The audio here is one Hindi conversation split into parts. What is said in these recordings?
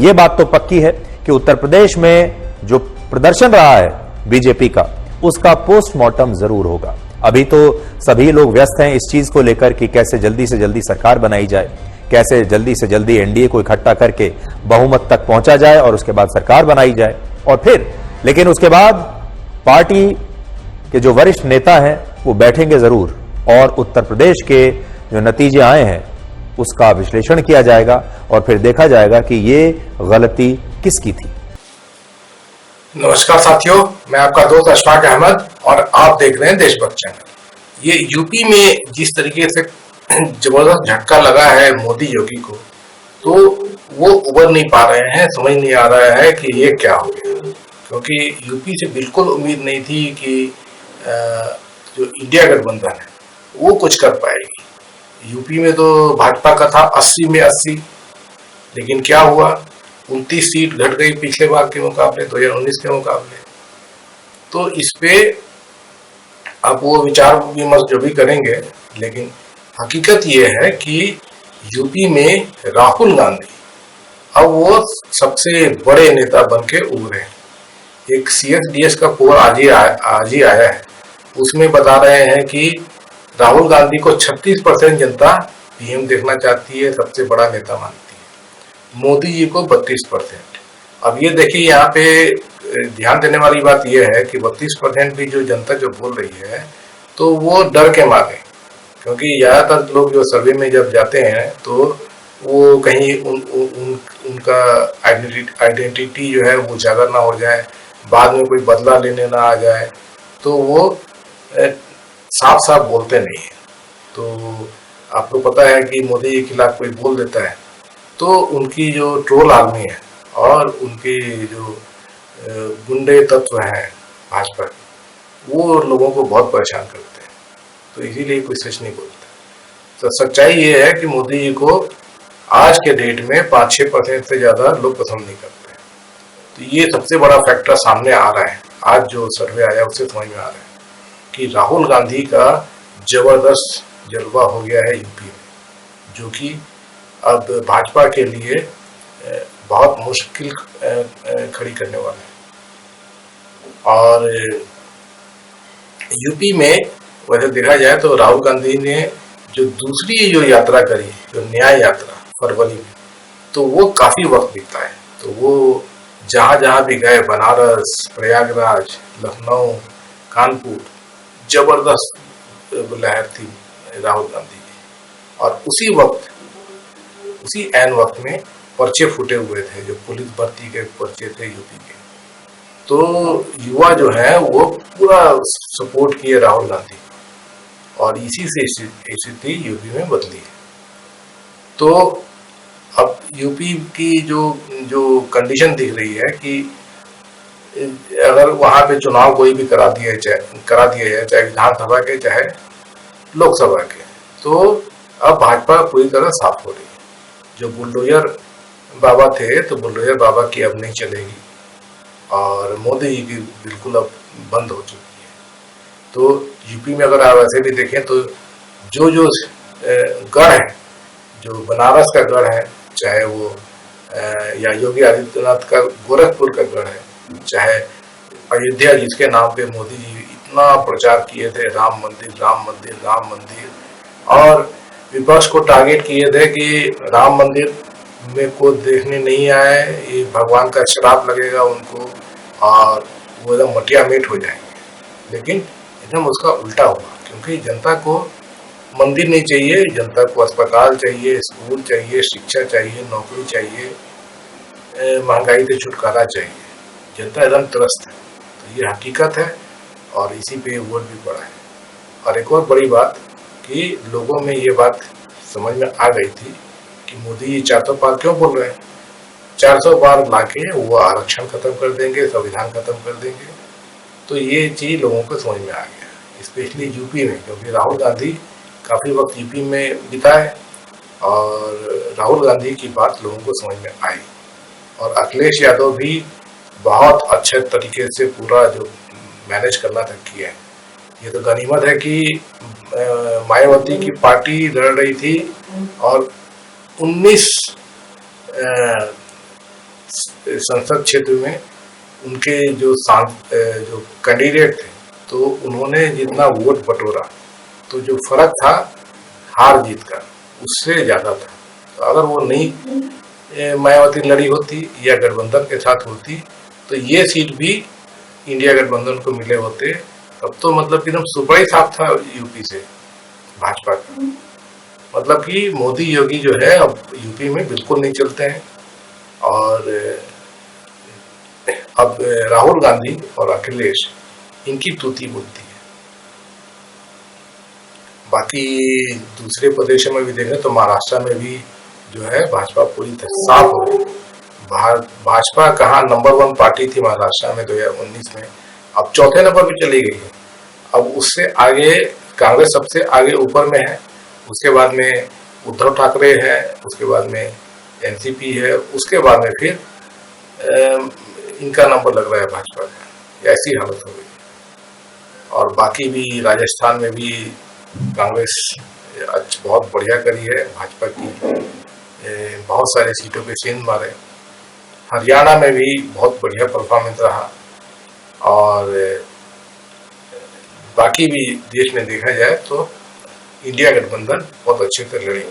ये बात तो पक्की है कि उत्तर प्रदेश में जो प्रदर्शन रहा है बीजेपी का, उसका पोस्टमार्टम जरूर होगा। अभी तो सभी लोग व्यस्त हैं इस चीज को लेकर कि कैसे जल्दी से जल्दी सरकार बनाई जाए, कैसे जल्दी से जल्दी एनडीए को इकट्ठा करके बहुमत तक पहुंचा जाए और उसके बाद सरकार बनाई जाए। और फिर लेकिन उसके बाद पार्टी के जो वरिष्ठ नेता हैं वो बैठेंगे जरूर और उत्तर प्रदेश के जो नतीजे आए हैं उसका विश्लेषण किया जाएगा और फिर देखा जाएगा कि ये गलती किसकी थी। नमस्कार साथियों, मैं आपका दोस्त अशफाक अहमद और आप देख रहे हैं देशभक्त चैनल। ये यूपी में जिस तरीके से जबरदस्त झटका लगा है मोदी योगी को, तो वो उबर नहीं पा रहे हैं। समझ नहीं आ रहा है कि ये क्या हो गया, क्योंकि यूपी से बिल्कुल उम्मीद नहीं थी कि जो इंडिया गठबंधन है वो कुछ कर पाएगी। यूपी में तो भाजपा का था 80 में 80, लेकिन क्या हुआ, 29 सीट घट गई पिछले बार के मुकाबले, 2019 के मुकाबले। तो इस पे अब वो विचार विमर्श जो भी करेंगे, लेकिन हकीकत ये है कि यूपी में राहुल गांधी अब वो सबसे बड़े नेता बन के उभरे हैं। एक CSDS का पोल आज ही आया है, उसमें बता रहे हैं कि राहुल गांधी को 36% जनता PM देखना चाहती है, सबसे बड़ा नेता मानती है। मोदी जी को 32%। अब ये देखिए, यहाँ पे ध्यान देने वाली बात यह है कि 32% भी जो जनता जो बोल रही है, तो वो डर के मारे, क्योंकि ज्यादातर लोग जो सर्वे में जब जाते हैं तो वो कहीं उनका आइडेंटिटी जो है वो उजागर ना हो जाए, बाद में कोई बदला लेने ना आ जाए, तो वो साफ साफ बोलते नहीं है। तो आपको पता है कि मोदी के खिलाफ कोई बोल देता है तो उनकी जो ट्रोल आर्मी है और उनके जो गुंडे तत्व हैं भाजपा, वो लोगों को बहुत परेशान करते हैं। तो इसीलिए कोई सच नहीं बोलता। तो सच्चाई ये है कि मोदी जी को आज के डेट में 5-6% से ज़्यादा लोग पसंद नहीं करते। तो ये सबसे बड़ा फैक्टर सामने आ रहा है। आज जो सर्वे आया उससे समझ में आ रहा है कि राहुल गांधी का जबरदस्त जलवा हो गया है यूपी में, जो कि अब भाजपा के लिए बहुत मुश्किल खड़ी करने वाला है। और यूपी में वैसे देखा जाए तो राहुल गांधी ने जो दूसरी जो यात्रा करी, जो न्याय यात्रा फरवरी में, तो वो काफी वक्त बीता है। तो वो जहां जहां भी गए, बनारस, प्रयागराज, लखनऊ, कानपुर, जबरदस्त लहर थी राहुल गांधी की। और उसी ऐन वक्त में पर्चे फूटे हुए थे, जो पुलिस भर्ती के पर्चे थे यूपी के। तो युवा जो है वो पूरा सपोर्ट किए राहुल गांधी, और इसी से स्थिति यूपी में बदली है। तो अब यूपी की जो कंडीशन दिख रही है कि अगर वहां पे चुनाव कोई भी करा दिया जाए, चाहे विधानसभा के चाहे लोकसभा के, तो अब भाजपा पूरी तरह साफ हो रही है। जो बुलडोजर बाबा थे, तो बुलडोजर बाबा की अब नहीं चलेगी, और मोदी जी की बिल्कुल अब बंद हो चुकी है। तो यूपी में अगर आप ऐसे भी देखें तो जो गढ़ है, जो बनारस का गढ़ है, चाहे वो या योगी आदित्यनाथ का गोरखपुर का गढ़ है, चाहे अयोध्या जिसके नाम पे मोदी जी इतना प्रचार किए थे, राम मंदिर राम मंदिर राम मंदिर, और विपक्ष को टारगेट किए थे कि राम मंदिर में को देखने नहीं आए, ये भगवान का श्राप लगेगा उनको और वो एकदम मटिया मीट हो जाएंगे। लेकिन एकदम उसका उल्टा हुआ, क्योंकि जनता को मंदिर नहीं चाहिए, जनता को अस्पताल चाहिए, स्कूल चाहिए, शिक्षा चाहिए, नौकरी चाहिए, महंगाई से छुटकारा चाहिए। जनता एकदम त्रस्त है। तो ये हकीकत है और इसी पे वोट भी पड़ा है। और एक और बड़ी बात कि लोगों में ये बात समझ में आ गई थी कि मोदी जी 400 पार क्यों बोल रहे हैं। 400 पार लाके वो आरक्षण खत्म कर देंगे, संविधान खत्म कर देंगे। तो ये चीज लोगों को समझ में आ गया, स्पेशली यूपी में, क्योंकि राहुल गांधी काफी वक्त यूपी में बिताए और राहुल गांधी की बात लोगों को समझ में आई। और अखिलेश यादव भी बहुत अच्छे तरीके से पूरा जो मैनेज करना था किया है। ये तो गनीमत है कि मायावती की पार्टी लड़ रही थी और 19 संसद क्षेत्र में उनके जो कैंडिडेट थे, तो उन्होंने जितना वोट बटोरा, तो जो फर्क था हार जीत का उससे ज्यादा था। तो अगर वो नहीं मायावती लड़ी होती या गठबंधन के साथ होती, तो ये सीट भी इंडिया गठबंधन को मिले होते। तब तो मतलब कि एकदम सुपर ही साफ था यूपी से भाजपा का। मतलब कि मोदी योगी जो है अब यूपी में बिल्कुल नहीं चलते हैं, और अब राहुल गांधी और अखिलेश इनकी तूती बोलती है। बाकी दूसरे प्रदेशों में भी देखें तो महाराष्ट्र में भी जो है भाजपा पूरी तरह साफ हो गई। भाजपा कहाँ नंबर 1 पार्टी थी महाराष्ट्र में 2019 में, अब चौथे नंबर पे चली गई है। अब उससे आगे कांग्रेस सबसे आगे ऊपर में है, उसके बाद में उद्धव ठाकरे है, उसके बाद में एनसीपी है, उसके बाद में फिर इनका नंबर लग रहा है भाजपा का। ऐसी हालत हो गई। और बाकी भी राजस्थान में भी कांग्रेस बहुत बढ़िया करी है, भाजपा की बहुत सारे सीटों पे सेंध मारे। हरियाणा में भी बहुत बढ़िया परफॉर्मेंस रहा, और बाकी भी देश में देखा जाए तो इंडिया गठबंधन बहुत अच्छे से लड़ी।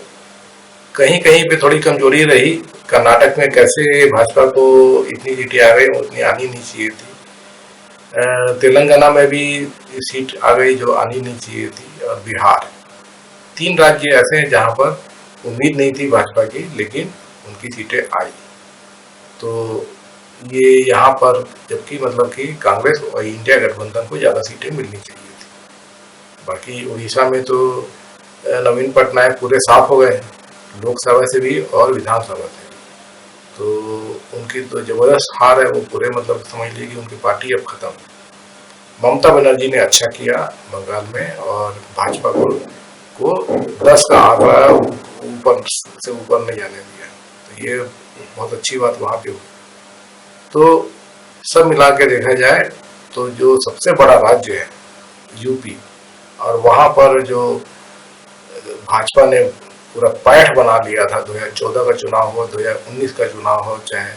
कहीं कहीं पे थोड़ी कमजोरी रही। कर्नाटक में कैसे भाजपा को इतनी सीटें आ गई, उतनी आनी नहीं चाहिए थी। तेलंगाना में भी सीट आ गई जो आनी नहीं चाहिए थी, और बिहार। 3 राज्य ऐसे हैं जहां पर उम्मीद नहीं थी भाजपा की, लेकिन उनकी सीटें आई। तो ये यहाँ पर जबकि मतलब कि कांग्रेस और इंडिया गठबंधन को ज़्यादा सीटें मिलनी चाहिए थी। बाकी उड़ीसा में तो नवीन पटनायक पूरे साफ हो गए, लोकसभा से भी और विधानसभा से। तो उनकी तो जबरदस्त हार है, वो पूरे मतलब समझ लीजिए कि उनकी पार्टी अब खत्म। ममता बनर्जी ने अच्छा किया बंगाल में, और भाजपा को 10 का आंकड़ा ऊपर से ऊपर नहीं जाने दिया। तो ये बहुत अच्छी बात वहां पे हुई। तो सब मिला के देखा जाए तो जो सबसे बड़ा राज्य है यूपी, और वहां पर जो भाजपा ने पूरा पैठ बना लिया था, 2014 का चुनाव हो, 2019 का चुनाव हो, चाहे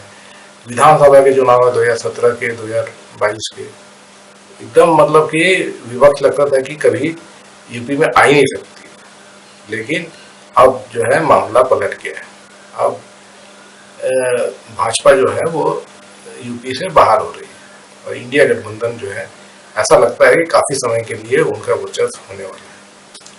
विधानसभा के चुनाव हो 2017 के, 2022 के, एकदम मतलब कि विवक्त लगता था कि कभी यूपी में आ ही नहीं सकती। लेकिन अब जो है मामला पलट गया है। अब भाजपा जो है वो यूपी से बाहर हो रही है, और इंडिया गठबंधन जो है ऐसा लगता है कि काफी समय के लिए उनका वर्चस्व होने वाला है।